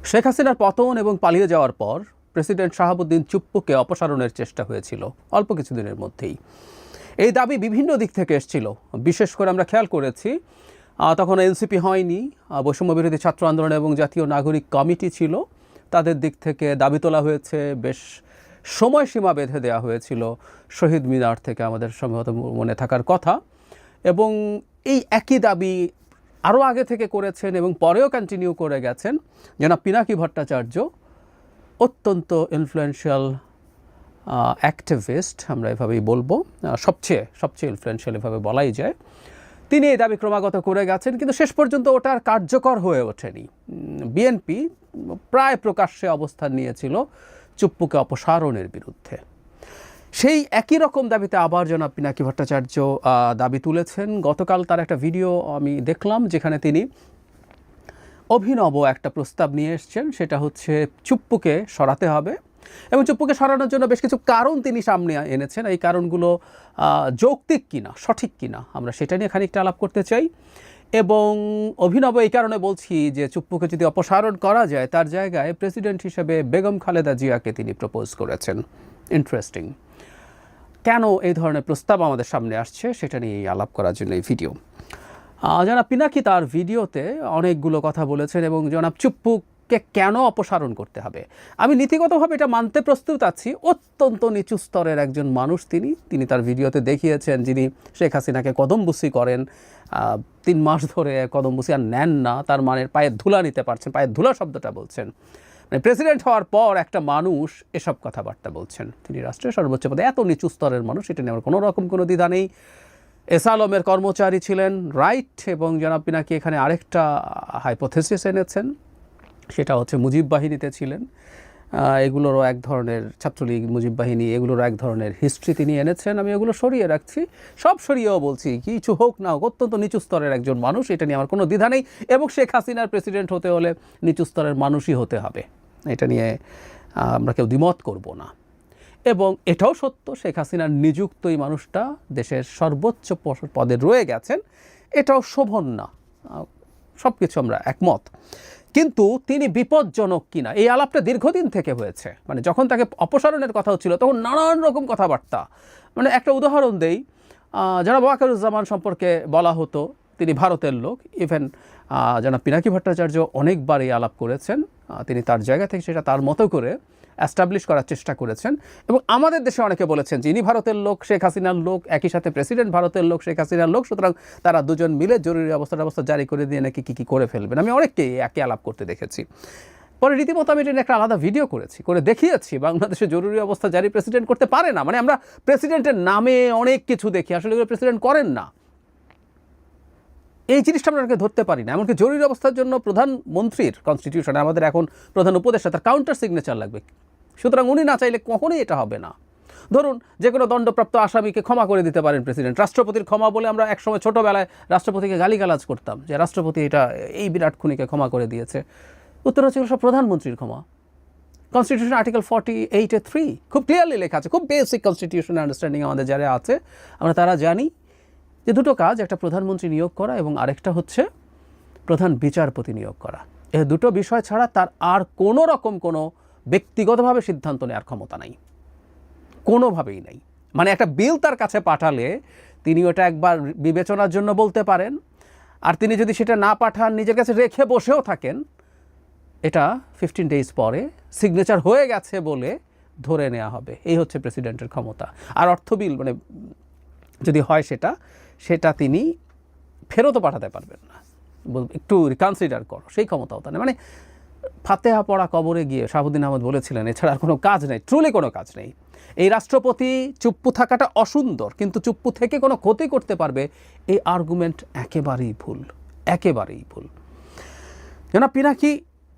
শেখ হাসিনার পতন এবং পালিয়ে যাওয়ার পর প্রেসিডেন্ট শাহাবুদ্দিন চুপ্পুকে অপসারণের চেষ্টা হয়েছিল অল্প কিছুদিনের মধ্যেই। এই দাবি বিভিন্ন দিক থেকে এসেছিল। বিশেষ করে আমরা খেয়াল করেছি তখন এনসিপি হয়নি, বৈষম্যবিরোধী ছাত্র আন্দোলন এবং জাতীয় নাগরিক কমিটি ছিল, তাদের দিক থেকে দাবি তোলা হয়েছে, বেশ সময়সীমা বেঁধে দেওয়া হয়েছিল শহীদ মিনার থেকে, আমাদের সম্ভবত মনে থাকার কথা। এবং এই একই দাবি আরও আগে থেকে করেছেন এবং পরেও কন্টিনিউ করে গেছেন জনাব পিনাকি ভট্টাচার্য, অত্যন্ত ইনফ্লুয়েন্সিয়াল অ্যাক্টিভিস্ট, আমরা এভাবেই বলবো, সবচেয়ে ইনফ্লুয়েন্সিয়াল এভাবে বলাই যায়। তিনি এই দাবি ক্রমাগত করে গেছেন, কিন্তু শেষ পর্যন্ত ওটা আর কার্যকর হয়ে ওঠেনি। বিএনপি প্রায় প্রকাশ্যে অবস্থান নিয়েছিল চুপ্পুকে অপসারণের বিরুদ্ধে। সেই একই রকম দাবিতে আবার জনাব পিনাকি ভট্টাচার্য দাবি তুলেছেন। গতকাল তার একটা ভিডিও আমি দেখলাম, যেখানে তিনি অভিনব একটা প্রস্তাব নিয়ে এসছেন। সেটা হচ্ছে চুপ্পুকে সরাতে হবে, এবং চুপ্পুকে সরানোর জন্য বেশ কিছু কারণ তিনি সামনে এনেছেন। এই কারণগুলো যৌক্তিক কিনা, সঠিক কিনা, আমরা সেটা নিয়ে খানিকটা আলাপ করতে চাই। এবং অভিনব এই কারণে বলছি যে চুপ্পুকে যদি অপসারণ করা যায়, তার জায়গায় প্রেসিডেন্ট হিসেবে বেগম খালেদা জিয়াকে তিনি প্রপোজ করেছেন। ইন্টারেস্টিং। কেন এই ধরনের প্রস্তাব আমাদের সামনে আসছে সেটা নিয়ে আলাপ করার জন্য এই ভিডিও। জনাব পিনাকি তার ভিডিওতে অনেকগুলো কথা বলেছেন, এবং জনাব চুপ্পুকে কেন অপসারণ করতে হবে, আমি নীতিগতভাবে এটা মানতে প্রস্তুত আছি। অত্যন্ত নিচু স্তরের একজন মানুষ তিনি তার ভিডিওতে দেখিয়েছেন যিনি শেখ হাসিনাকে কদমবুসি করেন, 3 মাস ধরে কদমবুসি আর নেন না, তার মানের পায়ের ধুলা নিতে পারছেন, পায়ের ধুলা শব্দটা বলছেন। মানে প্রেসিডেন্ট হওয়ার পর একটা মানুষ এসব কথাবার্তা বলছেন, তিনি রাষ্ট্রের সর্বোচ্চ পদে, এত নিচু স্তরের মানুষ, এটা নিয়ে আমার কোনো রকম কোনো দ্বিধা নেই। এস আলমের কর্মচারী ছিলেন, রাইট। এবং জনাব পিনাকি এখানে আরেকটা হাইপোথেসিস এনেছেন, সেটা হচ্ছে মুজিব বাহিনীতে ছিলেন। এগুলোরও এক ধরনের, ছাত্রলীগ, মুজিব বাহিনী, এগুলোরও এক ধরনের হিস্ট্রি তিনি এনেছেন। আমি এগুলো সরিয়ে রাখছি, সব সরিয়েও বলছি কিছু হোক না হোক অত্যন্ত নিচু স্তরের একজন মানুষ, এটা নিয়ে আমার কোনো দ্বিধা নেই। এবং শেখ হাসিনার প্রেসিডেন্ট হতে হলে নিচু স্তরের মানুষই হতে হবে, এটা নিয়ে আমরা কেউ দ্বিমত করব না। এবং এটাও সত্য, শেখ হাসিনার নিযুক্ত এই মানুষটা দেশের সর্বোচ্চ পদে রয়ে গেছেন, এটাও শোভন না, সব কিছু আমরা একমত। কিন্তু তিনি বিপজ্জনক কিনা, এই আলাপটা দীর্ঘদিন থেকে হয়েছে। মানে যখন তাকে অপসারণের কথা হচ্ছিল তখন নানান রকম কথাবার্তা, মানে একটা উদাহরণ দেই, জনাব ওয়াকারুজ্জামান সম্পর্কে বলা হতো তিনি ভারতের লোক। ইভেন জনাব পিনাকি ভট্টাচার্য অনেকবার এই আলাপ করেছেন, তিনি তার জায়গা থেকে সেটা তার মতো করে অ্যাস্টাবলিশ করার চেষ্টা করেছেন। এবং আমাদের দেশে অনেকে বলেছেন যে ইনি ভারতের লোক, শেখ হাসিনার লোক, একই সাথে প্রেসিডেন্ট ভারতের লোক, শেখ হাসিনার লোক, সুতরাং তারা দুজন মিলে জরুরি অবস্থা জারি করে দিয়ে নাকি কী করে ফেলবেন। আমি অনেককেই একই আলাপ করতে দেখেছি। পরে রীতিমতো আমি এটা একটা আলাদা ভিডিও করে দেখিয়েছি, বাংলাদেশে জরুরি অবস্থা জারি প্রেসিডেন্ট করতে পারে না। মানে আমরা প্রেসিডেন্টের নামে অনেক কিছু দেখি, আসলে এগুলো প্রেসিডেন্ট করেন না, এই জিনিসটা আমরা ধরতে পারি না। এমনকি জরুরি অবস্থার জন্য প্রধানমন্ত্রীর কনস্টিটিউশনে আমাদের এখন প্রধান উপদেষ্টা, তার কাউন্টার সিগনেচার লাগবে, সুতরাং উনি না চাইলে কখনোই এটা হবে না। ধরুন যে কোনো দণ্ডপ্রাপ্ত আসামিকে ক্ষমা করে দিতে পারেন প্রেসিডেন্ট। রাষ্ট্রপতির ক্ষমা বলে আমরা একসময় ছোটোবেলায় রাষ্ট্রপতিকে গালিগালাজ করতাম যে রাষ্ট্রপতি এটা এই বিরাট খুনিকে ক্ষমা করে দিয়েছে। উত্তর হচ্ছে সব প্রধানমন্ত্রীর ক্ষমা। কনস্টিটিউশন আর্টিকেল 48(3) খুব ক্লিয়ারলি লেখা আছে, খুব বেসিক কনস্টিটিউশন আন্ডারস্ট্যান্ডিং আমাদের যারা আছে আমরা তারা জানি যে দুটো কাজ, একটা প্রধানমন্ত্রী নিয়োগ করা এবং আরেকটা হচ্ছে প্রধান বিচারপতি নিয়োগ করা। এই দুটো বিষয় ছাড়া তার আর কোনো রকম কোনো ব্যক্তিগতভাবে সিদ্ধান্ত নেওয়ার ক্ষমতা নাই, কোনোভাবেই নাই। মানে একটা বিল তার কাছে পাঠালে তিনি ওটা একবার বিবেচনার জন্য বলতে পারেন, আর তিনি যদি সেটা না পাঠান, নিজের কাছে রেখে বসেও থাকেন, এটা 15 ডেজ পরে সিগনেচার হয়ে গেছে বলে ধরে নেওয়া হবে। এই হচ্ছে প্রেসিডেন্টের ক্ষমতা। আর অর্থ বিল মানে যদি হয় সেটা তিনি ফেরতও পাঠাতে পারবেন না, একটু রিকনসিডার করো, সেই ক্ষমতাও তার নেই। মানে ফাতেহা পড়া কবরে গিয়ে শাহাবুদ্দিন আহমদ বলেছিলেন, এছাড়া আর কোনো কাজ নেই, ট্রুলি কোনো কাজ নেই। এই রাষ্ট্রপতি চুপ্পু থাকাটা অসুন্দর, কিন্তু চুপ্পু থেকে কোনো ক্ষতি করতে পারবে এই আর্গুমেন্ট একেবারেই ভুল, একেবারেই ভুল। জনাব পিনাকি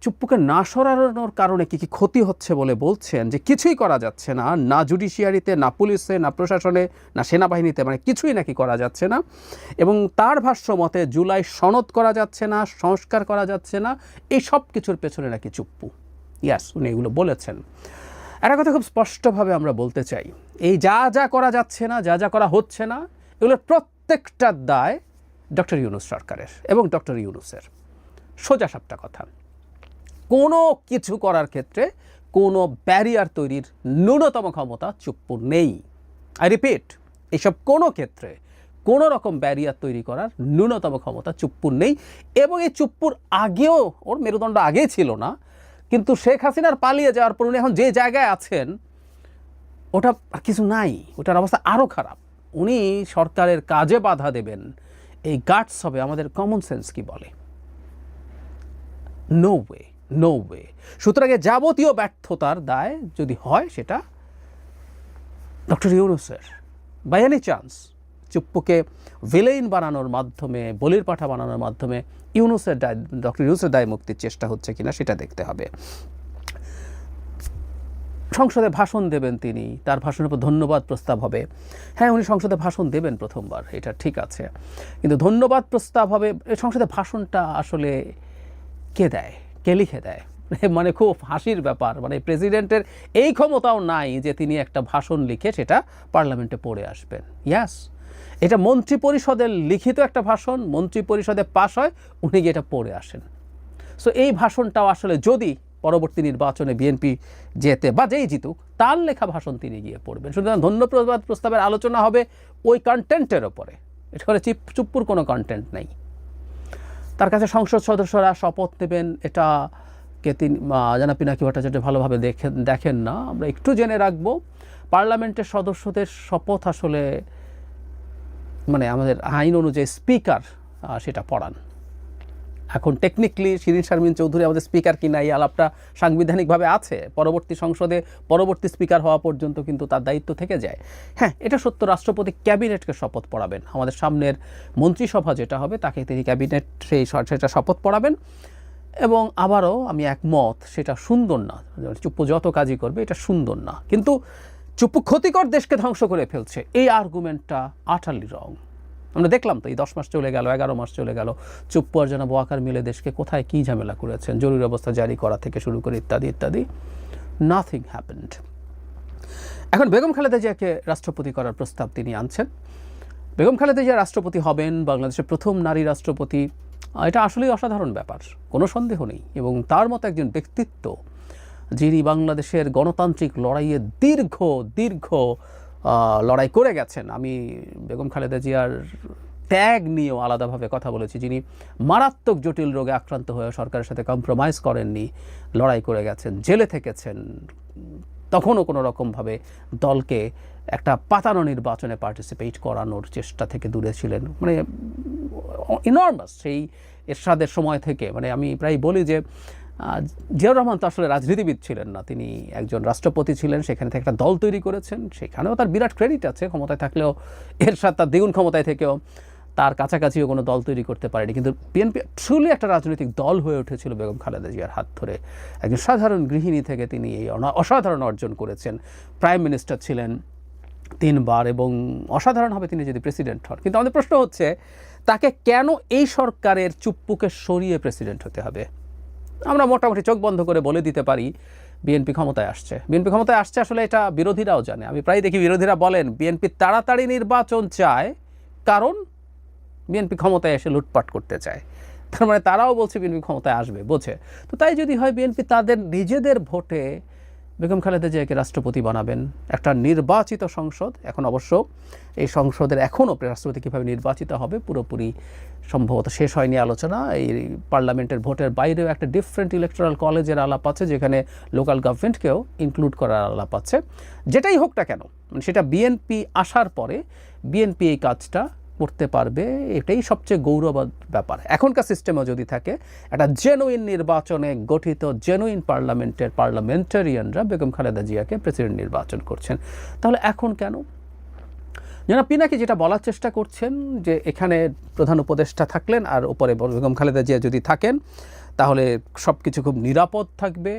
চুপ্পুকে না সরানোর কারণে কী কী ক্ষতি হচ্ছে বলে বলছেন যে কিছুই করা যাচ্ছে না, না জুডিশিয়ারিতে, না পুলিশে, না প্রশাসনে, না সেনাবাহিনীতে, মানে কিছুই নাকি করা যাচ্ছে না। এবং তার ভাষ্য মতে জুলাই সনদ করা যাচ্ছে না, সংস্কার করা যাচ্ছে না, এই সব কিছুর পেছনে নাকি চুপ্পু। ইয়াস, উনি এগুলো বলেছেন। একটা কথা খুব স্পষ্টভাবে আমরা বলতে চাই, এই যা করা যাচ্ছে না, যা করা হচ্ছে না, এগুলোর প্রত্যেকটার দায় ডক্টর ইউনূস সরকারের এবং ডক্টর ইউনূসের। সোজা সাপটা কথা। কোনো কিছু করার ক্ষেত্রে কোনো ব্যারিয়ার তৈরির ন্যূনতম ক্ষমতা চুপ্পুর নেই। আই রিপিট, এইসব কোনো ক্ষেত্রে কোনো রকম ব্যারিয়ার তৈরি করার ন্যূনতম ক্ষমতা চুপ্পুর নেই। এবং এই চুপ্পুর আগেও ওর মেরুদণ্ড আগেই ছিল না, কিন্তু শেখ হাসিনার পালিয়ে যাওয়ার পর উনি এখন যে জায়গায় আছেন ওটা আর কিছু নাই, ওটার অবস্থা আরও খারাপ। উনি সরকারের কাজে বাধা দেবেন, এই গাটস হবে আমাদের কমন সেন্স কি বলে? No way, no way. সুতরাং যাবতীয় ব্যর্থতার দায় যদি হয় সেটা ডক্টর ইউনূসের। বাই এনি চান্স চুপ্পুকে ভিলেইন বানানোর মাধ্যমে, বলির পাঠা বানানোর মাধ্যমে ইউনূসের দায়, ডক্টর ইউনূসের দায় মুক্তির চেষ্টা হচ্ছে কিনা সেটা দেখতে হবে। সংসদে ভাষণ দেবেন তিনি, তার ভাষণের উপর ধন্যবাদ প্রস্তাব হবে। হ্যাঁ, উনি সংসদে ভাষণ দেবেন প্রথমবার, এটা ঠিক আছে, কিন্তু ধন্যবাদ প্রস্তাব হবে। সংসদে ভাষণটা আসলে কে দেয়, কে লিখে দেয়? মানে খুব হাসির ব্যাপার, মানে প্রেসিডেন্টের এই ক্ষমতাও নাই যে তিনি একটা ভাষণ লিখে সেটা পার্লামেন্টে পড়ে আসবেন। ইয়াস, এটা মন্ত্রী পরিষদের লিখিত একটা ভাষণ, মন্ত্রী পরিষদে পাশ হয়, উনি গিয়ে এটা পড়ে আসেন। সো এই ভাষণটাও আসলে যদি পরবর্তী নির্বাচনে বিএনপি জেতে বা যেই জিতুক, তার লেখা ভাষণ তিনি গিয়ে পড়বেন। সুতরাং ধন্যবাদ প্রস্তাবের আলোচনা হবে ওই কন্টেন্টের ওপরে। এটা করে চুপ্পুর কোনো কন্টেন্ট নেই। তার কাছে সংসদ সদস্যরা শপথ নেবেন, এটাকে তিনি জনাব পিনাকি ভট্টাচার্য ভালোভাবে দেখেন না। আমরা একটু জেনে রাখবো, পার্লামেন্টের সদস্যদের শপথ আসলে মানে আমাদের আইন অনুযায়ী স্পিকার সেটা পড়ান। এখন টেকনিক্যালি শিরিন শারমিন চৌধুরী আমাদের স্পিকার কিনা এই আলাপটা সাংবিধানিকভাবে আছে, পরবর্তী সংসদে পরবর্তী স্পিকার হওয়া পর্যন্ত কিন্তু তার দায়িত্ব থেকে যায়। হ্যাঁ, এটা সত্য, রাষ্ট্রপতি ক্যাবিনেটকে শপথ পড়াবেন। আমাদের সামনের মন্ত্রিসভা যেটা হবে তাকে তিনি ক্যাবিনেট সেটা শপথ পড়াবেন। এবং আবারও আমি একমত, সেটা সুন্দর না, চুপ্পু যত কাজই করবে এটা সুন্দর না, কিন্তু চুপ্পু ক্ষতিকর দেশকে ধ্বংস করে ফেলছে, এই আর্গুমেন্টটা আটারলি রং। আমরা দেখলাম তো এই 10 মাস চলে গেল, 11 মাস চলে গেল, চুপ্পু আর জনাব ওয়াকার মিলে দেশকে কোথায় কী ঝামেলা করেছেন, জরুরি অবস্থা জারি করা থেকে শুরু করে ইত্যাদি ইত্যাদি, নাথিং হ্যাপেন্ড। এখন বেগম খালেদা জিয়াকে রাষ্ট্রপতি করার প্রস্তাব তিনি আনছেন। বেগম খালেদা জিয়া রাষ্ট্রপতি হবেন, বাংলাদেশের প্রথম নারী রাষ্ট্রপতি, এটা আসলেই অসাধারণ ব্যাপার, কোনো সন্দেহ নেই। এবং তার মতো একজন ব্যক্তিত্ব যিনি বাংলাদেশের গণতান্ত্রিক লড়াইয়ে দীর্ঘ লড়াই করে গেছেন। আমি বেগম খালেদা জিয়ার ত্যাগ নিয়েও আলাদাভাবে কথা বলেছি, যিনি মারাত্মক জটিল রোগে আক্রান্ত হয়ে সরকারের সাথে কম্প্রোমাইজ করেননি, লড়াই করে গেছেন, জেলে থেকেছেন, তখনও কোনো রকমভাবে দলকে একটা পাতানো নির্বাচনে পার্টিসিপেট করানোর চেষ্টা থেকে দূরে ছিলেন। মানে ইনর্মাস সেই এরশাদের সময় থেকে, মানে আমি প্রায় বলি যে জিয়াউর রহমান তো আসলে রাজনীতিবিদ ছিলেন না, তিনি একজন রাষ্ট্রপতি ছিলেন, সেখানে থেকে একটা দল তৈরি করেছেন, সেখানেও তার বিরাট ক্রেডিট আছে। ক্ষমতায় থাকলেও এরশাদ তার দ্বিগুণ ক্ষমতায় থেকেও তার কাছাকাছিও কোনো দল তৈরি করতে পারেনি, কিন্তু বিএনপি ট্রুলি একটা রাজনৈতিক দল হয়ে উঠেছিল বেগম খালেদা জিয়ার হাত ধরে। একজন সাধারণ গৃহিণী থেকে তিনি এই অসাধারণ অর্জন করেছেন, প্রাইম মিনিস্টার ছিলেন 3 বার, এবং অসাধারণ হবে তিনি যদি প্রেসিডেন্ট হন। কিন্তু আমাদের প্রশ্ন হচ্ছে, তাকে কেন এই সরকারের চুপ্পুকে সরিয়ে প্রেসিডেন্ট হতে হবে? আমরা মোটামুটি চোখ বন্ধ করে বলে দিতে পারি বিএনপি ক্ষমতায় আসছে। বিএনপি ক্ষমতায় আসছে আসলে এটা বিরোধীরাও জানে। আমি প্রায় দেখি বিরোধীরা বলেন বিএনপি তাড়াতাড়ি নির্বাচন চায় কারণ বিএনপি ক্ষমতায় এসে লুটপাট করতে চায়। তার মানে তারাও বলছে বিএনপি ক্ষমতায় আসবে, বোঝে। তো তাই যদি হয় বিএনপি তাদের নিজেদের ভোটে বেগম খালেদা জিয়াকে রাষ্ট্রপতি বানাবেন, একটা নির্বাচিত সংসদ। এখন অবশ্য এই সংসদের এখনও রাষ্ট্রপতি কীভাবে নির্বাচিত হবে পুরোপুরি সম্ভবত শেষ হয়নি আলোচনা। এই পার্লামেন্টের ভোটের বাইরেও একটা ডিফারেন্ট ইলেকটোরাল কলেজের আলাপ আছে, যেখানে লোকাল গভর্নমেন্টকেও ইনক্লুড করার আলাপ আছে। যেটাই হোক না কেন, মানে সেটা বিএনপি আসার পরে বিএনপি এই কাজটা করতে পারবে, এটাই সবচেয়ে গৌরবের ব্যাপার। এখনকার সিস্টেমও যদি থাকে, একটা জেনুইন নির্বাচনে গঠিত জেনুইন পার্লামেন্টের পার্লামেন্টারিয়ানরা বেগম খালেদা জিয়াকে প্রেসিডেন্ট নির্বাচন করছেন, তাহলে এখন কেন? জনাব পিনাকি যেটা বলার চেষ্টা করছেন যে এখানে প্রধান উপদেষ্টা থাকলেন আর উপরে বেগম খালেদা জিয়া যদি থাকেন তাহলে সব কিছু খুব নিরাপদ থাকবে,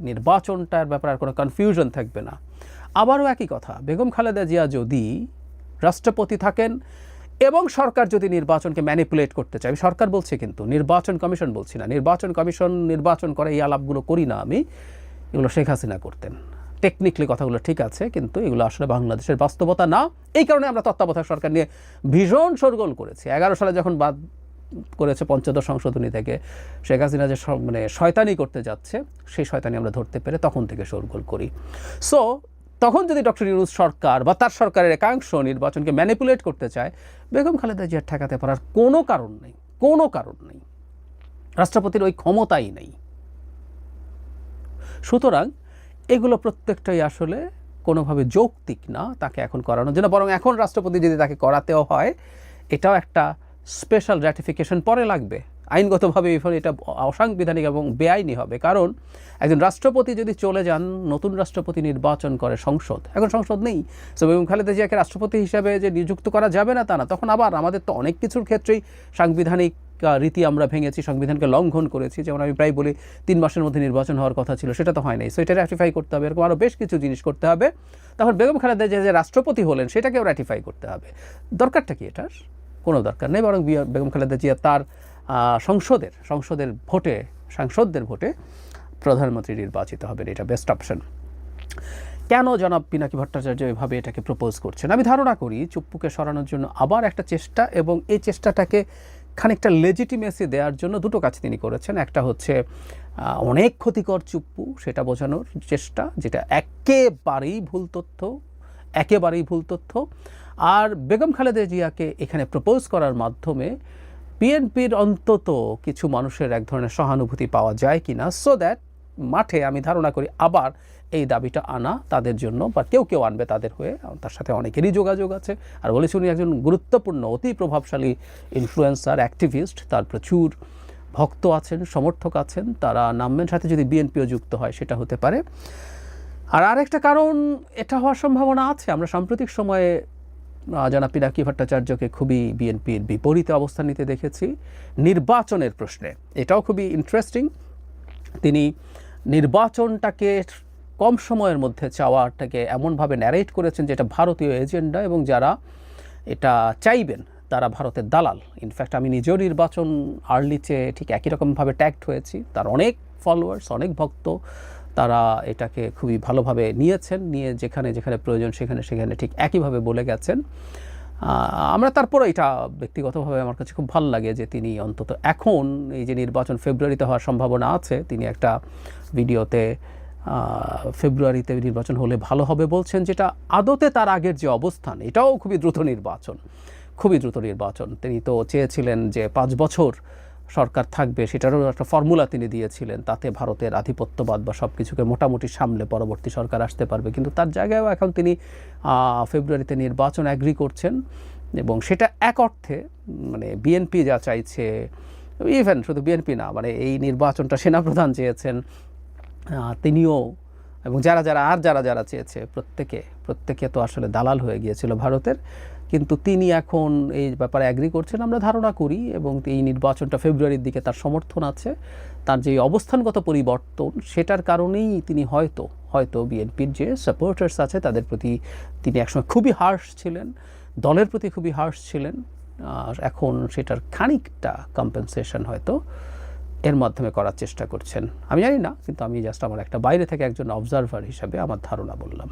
নির্বাচনটার ব্যাপারে আর কোনো কনফিউশন থাকবে না। আবারও একই কথা, বেগম খালেদা জিয়া যদি রাষ্ট্রপতি থাকেন এবং সরকার যদি নির্বাচনকে ম্যানিপুলেট করতে চায়, আমি সরকার বলছি কিন্তু নির্বাচন কমিশন বলছি না, নির্বাচন কমিশন নির্বাচন করে এই আলাপগুলো করি না আমি, এগুলো শেখ হাসিনা করতেন। টেকনিক্যালি কথাগুলো ঠিক আছে, কিন্তু এগুলো আসলে বাংলাদেশের বাস্তবতা না। এই কারণে আমরা তত্ত্বাবধায়ক সরকার নিয়ে ভীষণ শোরগোল করেছি। 11 সালে যখন করেছে পঞ্চদশ সংশোধনী থেকে শেখ হাসিনা যে মানে শয়তানি করতে যাচ্ছে, সেই শয়তানি আমরা ধরতে পেরে তখন থেকে শোরগোল করি। সো তখন যদি ডক্টর ইউনূস সরকার বা তার সরকারের একাংশ নির্বাচনকে ম্যানিপুলেট করতে চায়, বেগম খালেদা জিয়ার ঠেকাতে পারার কোনো কারণ নেই, কোনো কারণ নেই। রাষ্ট্রপতির ওই ক্ষমতাই নেই। সুতরাং এগুলো প্রত্যেকটাই আসলে কোনোভাবে যৌক্তিক না তাকে এখন করানোর জন্য। বরং এখন রাষ্ট্রপতি যদি তাকে করাতেও হয়, এটাও একটা স্পেশাল র্যাটিফিকেশন পরে লাগবে। আইনগতভাবে এটা অসাংবিধানিক এবং বেআইনি হবে। কারণ একজন রাষ্ট্রপতি যদি চলে যান, নতুন রাষ্ট্রপতি নির্বাচন করে সংসদ, এখন সংসদ নেই। সো বেগম খালেদা জিয়াকে রাষ্ট্রপতি হিসাবে যে নিযুক্ত করা যাবে না তা না। তখন আবার আমাদের তো অনেক কিছুর ক্ষেত্রেই সাংবিধানিক রীতি আমরা ভেঙেছি, সংবিধানকে লঙ্ঘন করেছি। যেমন আমি প্রায় বলি 3 মাসের মধ্যে নির্বাচন হওয়ার কথা ছিল, সেটা তো হয় নাই। সো এটা র্যাটিফাই করতে হবে, এরকম আরও বেশ কিছু জিনিস করতে হবে। তখন বেগম খালেদা জিয়া যে রাষ্ট্রপতি হলেন সেটাকেও র্যাটিফাই করতে হবে। দরকারটা কি এটার? কোনো দরকার নেই। বরং বেগম খালেদা জিয়া তার সংসদের ভোটে, সাংসদদের ভোটে প্রধানমন্ত্রী নির্বাচিত হবেন, এটা বেস্ট অপশন। কেন জনাব পিনাকি ভট্টাচার্য এভাবে এটাকে প্রপোজ করছেন? আমি ধারণা করি চুপ্পুকে সরানোর জন্য আবার একটা চেষ্টা, এবং এই চেষ্টাটাকে খানিকটা লেজিটিমেসি দেওয়ার জন্য দুটো কাজ তিনি করেছেন। একটা হচ্ছে অনেক ক্ষতিকর চুপ্পু, সেটা বোঝানোর চেষ্টা, যেটা একেবারেই ভুল তথ্য। আর বেগম খালেদা জিয়াকে এখানে প্রপোজ করার মাধ্যমে বিএনপির অন্তত কিছু মানুষের এক ধরনের সহানুভূতি পাওয়া যায় কিনা, সো দ্যাট মাঠে আমি ধারণা করি আবার এই দাবিটা আনা তাদের জন্য, বা কেউ আনবে তাদের হয়ে। তার সাথে অনেকেরই যোগাযোগ আছে। আর বলেছি উনি একজন গুরুত্বপূর্ণ, অতি প্রভাবশালী ইনফ্লুয়েন্সার, অ্যাক্টিভিস্ট, তার প্রচুর ভক্ত আছেন, সমর্থক আছেন, তারা নামবেন। সাথে যদি বিএনপিও যুক্ত হয় সেটা হতে পারে। আর আরেকটা কারণ, এটা হওয়ার সম্ভাবনা আছে, আমরা সাম্প্রতিক সময়ে জনাব পিনাকি ভট্টাচার্যকে খুবই বিএনপির বিপরীতে অবস্থান নিতে দেখেছি নির্বাচনের প্রশ্নে। এটাও খুবই ইন্টারেস্টিং। তিনি নির্বাচনটাকে কম সময়ের মধ্যে চাওয়াটাকে এমনভাবে ন্যারেট করেছেন যে এটা ভারতীয় এজেন্ডা, এবং যারা এটা চাইবেন তারা ভারতের দালাল। ইনফ্যাক্ট আমি নিজেও নির্বাচন আর্লিতে ঠিক একই রকমভাবে ট্যাগড হয়েছি। তার অনেক ফলোয়ার্স, অনেক ভক্ত, তারা এটাকে খুবই ভালোভাবে নিয়েছেন, নিয়ে যেখানে প্রয়োজন সেখানে ঠিক একইভাবে বলে গেছেন। আমরা তারপরে এটা ব্যক্তিগতভাবে আমার কাছে খুব ভালো লাগে যে তিনি অন্তত এখন এই যে নির্বাচন ফেব্রুয়ারিতে হওয়ার সম্ভাবনা আছে, তিনি একটা ভিডিওতে ফেব্রুয়ারিতে নির্বাচন হলে ভালো হবে বলছেন, যেটা আদতে তার আগের যে অবস্থান, এটাও খুবই দ্রুত নির্বাচন। তিনি তো চেয়েছিলেন যে 5 বছর সরকার থাকবে, সেটারও একটা ফর্মুলা তিনি দিয়েছিলেন, তাতে ভারতের আধিপত্যবাদ বা সব কিছুকে মোটামুটি সামলে পরবর্তী সরকার আসতে পারবে। কিন্তু তার জায়গায়ও এখন তিনি ফেব্রুয়ারিতে নির্বাচন অ্যাগ্রি করছেন, এবং সেটা এক অর্থে মানে বিএনপি যা চাইছে, ইভেন শুধু বিএনপি না, মানে এই নির্বাচনটা সেনাপ্রধান চেয়েছেন, তিনিও, এবং যারা চেয়েছে প্রত্যেকে তো আসলে দালাল হয়ে গিয়েছিল ভারতের। কিন্তু তিনি এখন এই ব্যাপারে অ্যাগ্রি করছেন আমরা ধারণা করি, এবং এই নির্বাচনটা ফেব্রুয়ারির দিকে তার সমর্থন আছে। তার যে অবস্থানগত পরিবর্তন, সেটার কারণেই তিনি হয়তো বিএনপির যে সাপোর্টার্স আছে তাদের প্রতি তিনি একসময় খুবই হার্শ ছিলেন, দলের প্রতি খুবই হার্শ ছিলেন, আর এখন সেটার খানিকটা কম্পেনসেশন হয়তো এর মাধ্যমে করার চেষ্টা করছেন। আমি জানি না, কিন্তু আমি জাস্ট আমার একটা বাইরে থেকে একজন অবজারভার হিসাবে আমার ধারণা বললাম।